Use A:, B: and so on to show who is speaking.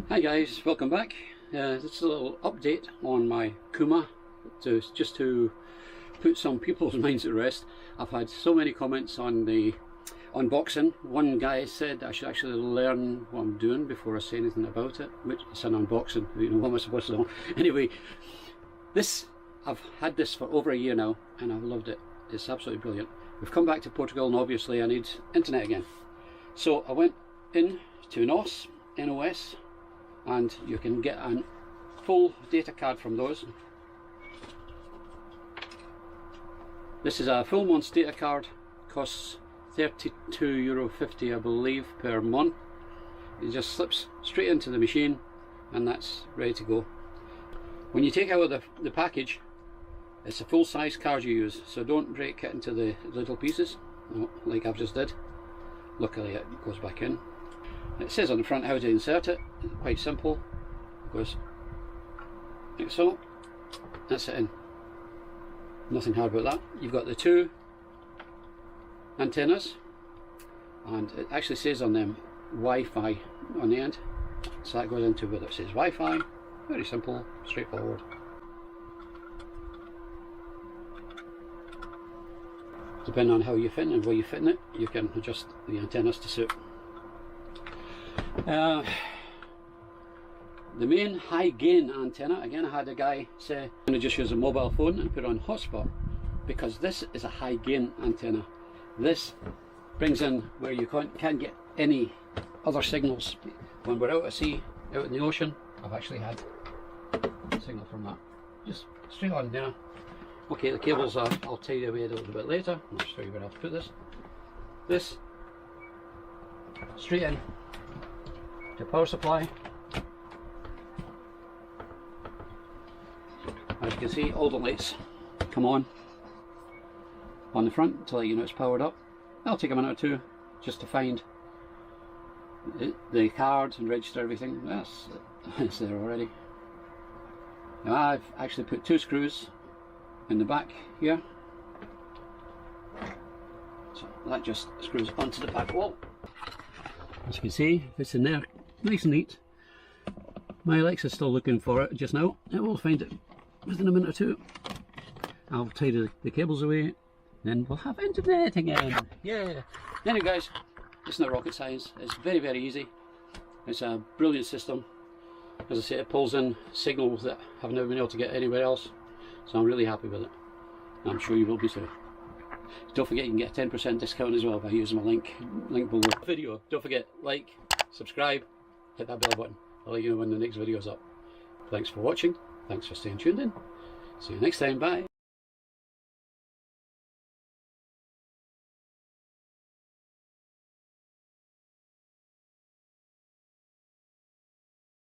A: Hi guys, welcome back. This is a little update on my KUMA, just to put some people's minds at rest. I've had so many comments on the unboxing. One guy said I should actually learn what I'm doing before I say anything about it, which is an unboxing. You know, what am I supposed to know? Anyway, I've had this for over a year now and I've loved it. It's absolutely brilliant. We've come back to Portugal and obviously I need internet again. So I went in to NOS, and you can get a full data card from those. This is a full month's data card, costs €32.50 I believe per month. It just slips straight into the machine and that's ready to go. When you take out the package, it's a full size card you use, so don't break it into the little pieces like I've just did. Luckily it goes back in. It says on the front how to insert it. It's quite simple. It goes like so. That's it in. Nothing hard about that. You've got the two antennas and it actually says on them Wi-Fi on the end. So that goes into whether it says Wi-Fi. Very simple, straightforward. Depending on how you're fitting and where you're fitting it, you can adjust the antennas to suit. The main high gain antenna, again I had a guy say I'm going to just use a mobile phone and put on hotspot because this is a high gain antenna. This brings in where you can't get any other signals. When we're out at sea, out in the ocean, I've actually had a signal from that. Just straight on there. Okay, the cables I'll tidy away a little bit later. I'll show you where I'll put this. This straight in to power supply. As you can see, all the lights come on the front to let you know it's powered up. That'll take a minute or two just to find the cards and register everything. It's there already. Now I've actually put two screws in the back here, so that just screws onto the back wall. As you can see, it's in there nice and neat. My Alexa's still looking for it just now. It will find it within a minute or two. I'll tidy the cables away, then we'll have internet again. Yeah. Anyway guys, it's not rocket science. It's very easy. It's a brilliant system. As I say, it pulls in signals that I've never been able to get anywhere else. So I'm really happy with it. I'm sure you will be too. Don't forget you can get a 10% discount as well by using my link below the video. Don't forget, like, subscribe, hit that bell button. I'll let you know when the next video is up. Thanks for watching. Thanks for staying tuned in. See you next time. Bye.